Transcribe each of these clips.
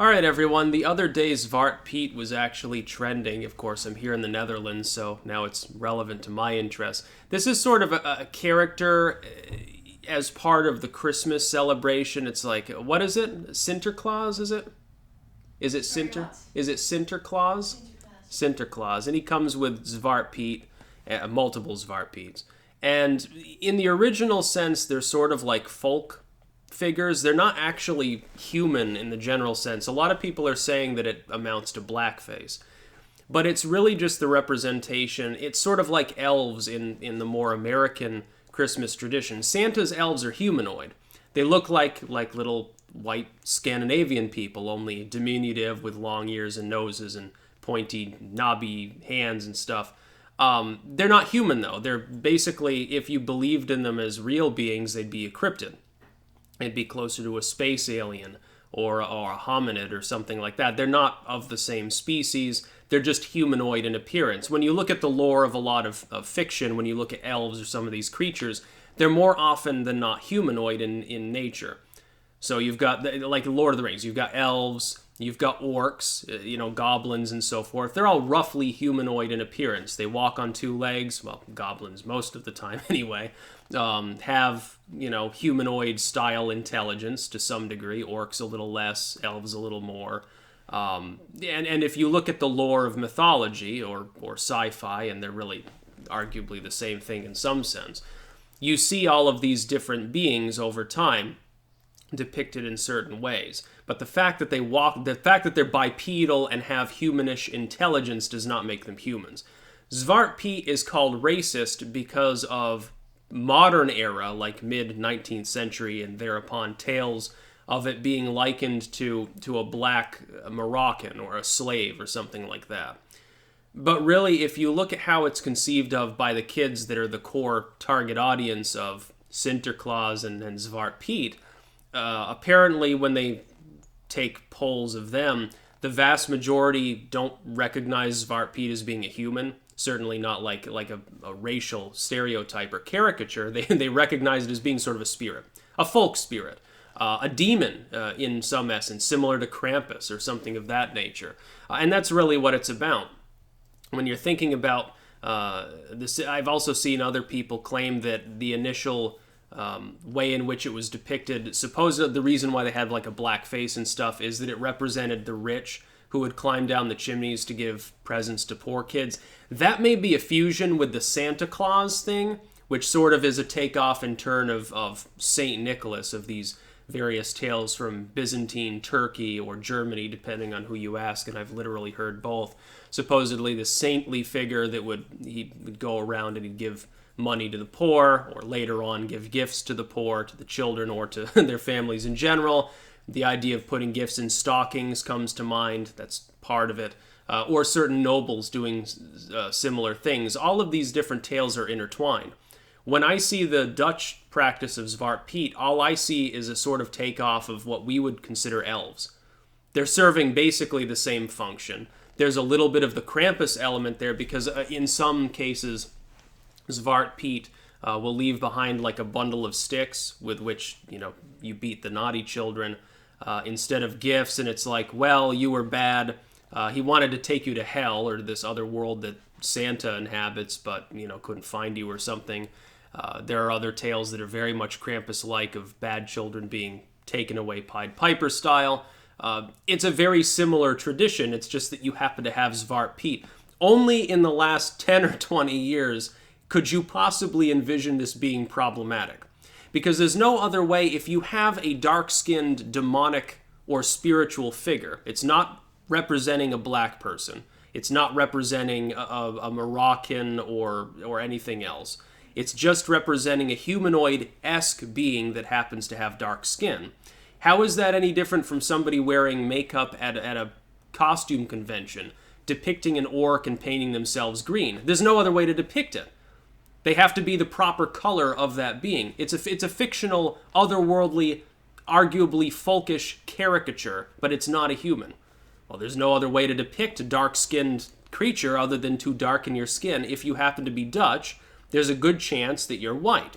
All right, everyone. The other day, Zwarte Piet was actually trending. Of course, I'm here in the Netherlands, so now it's relevant to my interests. This is sort of a character as part of the Christmas celebration. It's like, what is it? Sinterklaas, is it? Is it Sinter? Is it Sinterklaas? Sinterklaas. And he comes with Zwarte Piet, multiple Zwarte Piets. And in the original sense, they're sort of like folk figures. They're not actually human in the general sense. A lot of people are saying that it amounts to blackface. But it's really just the representation. It's sort of like elves in the more American Christmas tradition. Santa's elves are humanoid. They look like little white Scandinavian people, only diminutive with long ears and noses and pointy, knobby hands and stuff. They're not human, though. They're basically, if you believed in them as real beings, they'd be a cryptid. It'd be closer to a space alien or a hominid or something like that. They're not of the same species. They're just humanoid in appearance. When you look at the lore of a lot of fiction, when you look at elves or some of these creatures, they're more often than not humanoid in nature. So you've got, like Lord of the Rings, you've got elves, you've got orcs, goblins and so forth. They're all roughly humanoid in appearance. They walk on two legs, well, goblins most of the time anyway, have, humanoid style intelligence to some degree, orcs a little less, elves a little more. And if you look at the lore of mythology or sci-fi, and they're really arguably the same thing in some sense, you see all of these different beings over time depicted in certain ways. But the fact that they're bipedal and have humanish intelligence does not make them humans. Zwarte Piet is called racist because of modern era, like mid-19th century and thereupon, tales of it being likened to a black Moroccan or a slave or something like that. But really, if you look at how it's conceived of by the kids that are the core target audience of Sinterklaas and Zwarte Piet, apparently when they take polls of them, the vast majority don't recognize Zwarte Piet as being a human. Certainly not like a racial stereotype or caricature. They recognize it as being sort of a spirit, a folk spirit, a demon in some essence, similar to Krampus or something of that nature. And that's really what it's about. When you're thinking about this, I've also seen other people claim that the initial way in which it was depicted, supposedly the reason why they had like a black face and stuff is that it represented the rich who would climb down the chimneys to give presents to poor kids. That may be a fusion with the Santa Claus thing, which sort of is a takeoff in turn of Saint Nicholas, of these various tales from Byzantine Turkey or Germany, depending on who you ask, and I've literally heard both. Supposedly the saintly figure that he would go around and he'd give money to the poor, or later on give gifts to the poor, to the children, or to their families in general. The idea of putting gifts in stockings comes to mind. That's part of it. Or certain nobles doing similar things. All of these different tales are intertwined. When I see the Dutch practice of Zwarte Piet, all I see is a sort of takeoff of what we would consider elves. They're serving basically the same function. There's a little bit of the Krampus element there because in some cases, Zwarte Piet will leave behind like a bundle of sticks with which, you beat the naughty children instead of gifts. And it's like, well, you were bad. He wanted to take you to hell or to this other world that Santa inhabits, but, couldn't find you or something. There are other tales that are very much Krampus-like of bad children being taken away Pied Piper style. It's a very similar tradition. It's just that you happen to have Zwarte Piet. Only in the last 10 or 20 years could you possibly envision this being problematic. Because there's no other way. If you have a dark-skinned demonic or spiritual figure, it's not representing a black person. It's not representing a Moroccan or anything else. It's just representing a humanoid-esque being that happens to have dark skin. How is that any different from somebody wearing makeup at a costume convention, depicting an orc and painting themselves green? There's no other way to depict it. They have to be the proper color of that being. It's a fictional, otherworldly, arguably folkish caricature, but it's not a human. Well, there's no other way to depict a dark-skinned creature other than to darken your skin. If you happen to be Dutch, there's a good chance that you're white.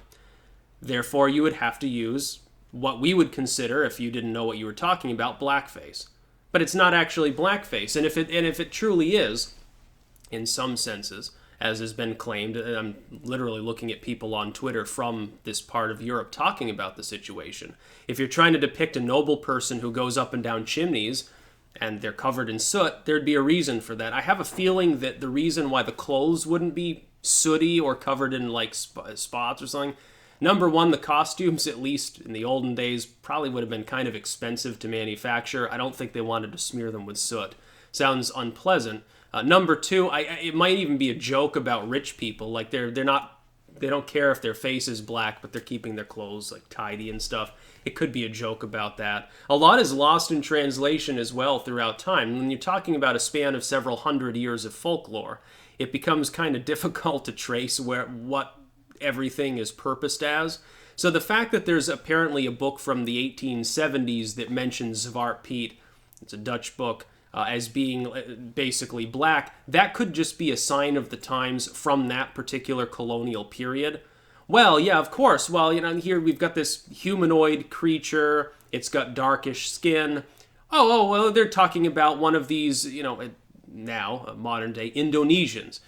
Therefore, you would have to use what we would consider, if you didn't know what you were talking about, blackface. but it's not actually blackface. And if it truly is, in some senses, as has been claimed, and I'm literally looking at people on Twitter from this part of Europe talking about the situation. If you're trying to depict a noble person who goes up and down chimneys and they're covered in soot, there'd be a reason for that. I have a feeling that the reason why the clothes wouldn't be sooty or covered in like spots or something, number one, the costumes, at least in the olden days, probably would have been kind of expensive to manufacture. I don't think they wanted to smear them with soot. Sounds unpleasant. Number two, it might even be a joke about rich people. Like they don't care if their face is black, but they're keeping their clothes like tidy and stuff. It could be a joke about that. A lot is lost in translation as well throughout time. When you're talking about a span of several hundred years of folklore, it becomes kind of difficult to trace what everything is purposed as. So the fact that there's apparently a book from the 1870s that mentions Zwarte Piet, it's a Dutch book, as being basically black, that could just be a sign of the times from that particular colonial period. Well, yeah, of course. Well, here we've got this humanoid creature. It's got darkish skin. Oh, well, they're talking about one of these, now, modern day Indonesians.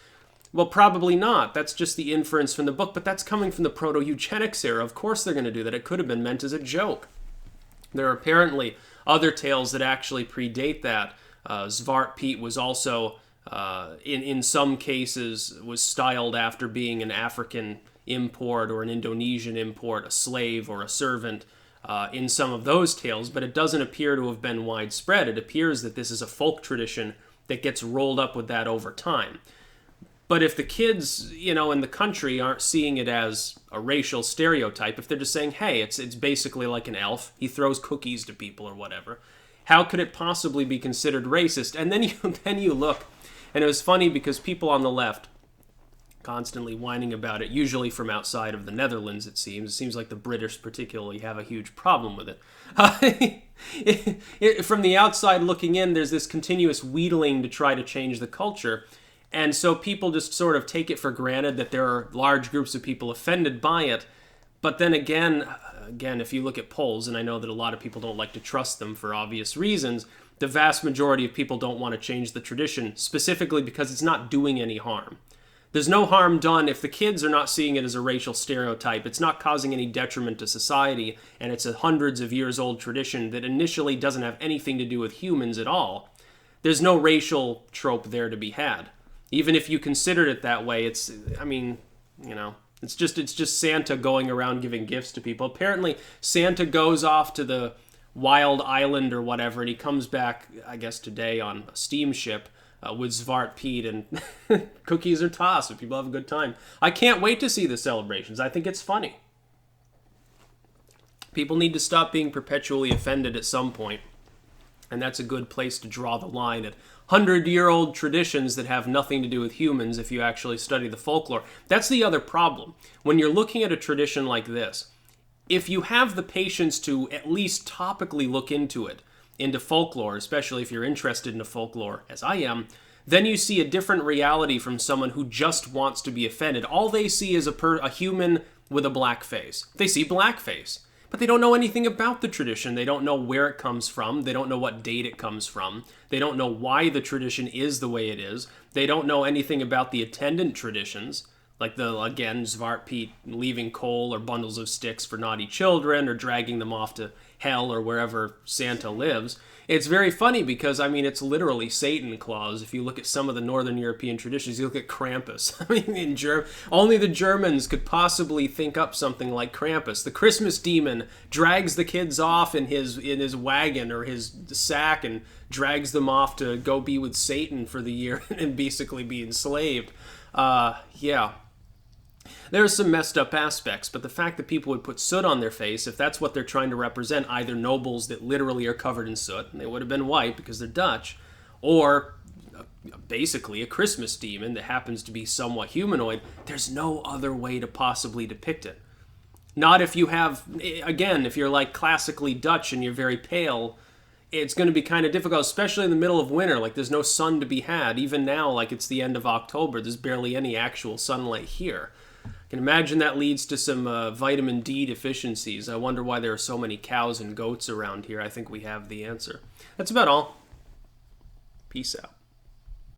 Well, probably not. That's just the inference from the book, but that's coming from the proto-eugenics era. Of course they're going to do that. It could have been meant as a joke. There are apparently other tales that actually predate that. Zwarte Piet was also, in some cases, was styled after being an African import or an Indonesian import, a slave or a servant in some of those tales, but it doesn't appear to have been widespread. It appears that this is a folk tradition that gets rolled up with that over time. But if the kids, in the country aren't seeing it as a racial stereotype, if they're just saying, hey, it's basically like an elf, he throws cookies to people or whatever, how could it possibly be considered racist? And then you look, and it was funny because people on the left constantly whining about it, usually from outside of the Netherlands, it seems. It seems like the British particularly have a huge problem with it. From the outside looking in, there's this continuous wheedling to try to change the culture. And so people just sort of take it for granted that there are large groups of people offended by it. But then again, if you look at polls, and I know that a lot of people don't like to trust them for obvious reasons, the vast majority of people don't want to change the tradition, specifically because it's not doing any harm. There's no harm done if the kids are not seeing it as a racial stereotype. It's not causing any detriment to society, and it's a hundreds of years old tradition that initially doesn't have anything to do with humans at all. There's no racial trope there to be had. Even if you considered it that way, it's just Santa going around giving gifts to people. Apparently, Santa goes off to the wild island or whatever, and he comes back, I guess today, on a steamship with Zwarte Piet, and cookies are tossed, and people have a good time. I can't wait to see the celebrations. I think it's funny. People need to stop being perpetually offended at some point, and that's a good place to draw the line at 100-year-old traditions that have nothing to do with humans if you actually study the folklore. That's the other problem. When you're looking at a tradition like this, if you have the patience to at least topically look into folklore, especially if you're interested in folklore, as I am, then you see a different reality from someone who just wants to be offended. All they see is a human with a black face. They see blackface. But they don't know anything about the tradition. They don't know where it comes from. They don't know what date it comes from. They don't know why the tradition is the way it is. They don't know anything about the attendant traditions, like Zwarte Piet leaving coal or bundles of sticks for naughty children or dragging them off to hell or wherever Santa lives. It's very funny because, it's literally Satan Claus. If you look at some of the Northern European traditions, you look at Krampus. Only the Germans could possibly think up something like Krampus. The Christmas demon drags the kids off in his wagon or his sack and drags them off to go be with Satan for the year and basically be enslaved. Yeah. There are some messed up aspects, but the fact that people would put soot on their face, if that's what they're trying to represent, either nobles that literally are covered in soot, and they would have been white because they're Dutch, or basically a Christmas demon that happens to be somewhat humanoid, there's no other way to possibly depict it. Not if you have, again, if you're like classically Dutch and you're very pale, it's going to be kind of difficult, especially in the middle of winter. Like, there's no sun to be had. Even now, like, it's the end of October, there's barely any actual sunlight here. I can imagine that leads to some vitamin D deficiencies. I wonder why there are so many cows and goats around here. I think we have the answer. That's about all. Peace out.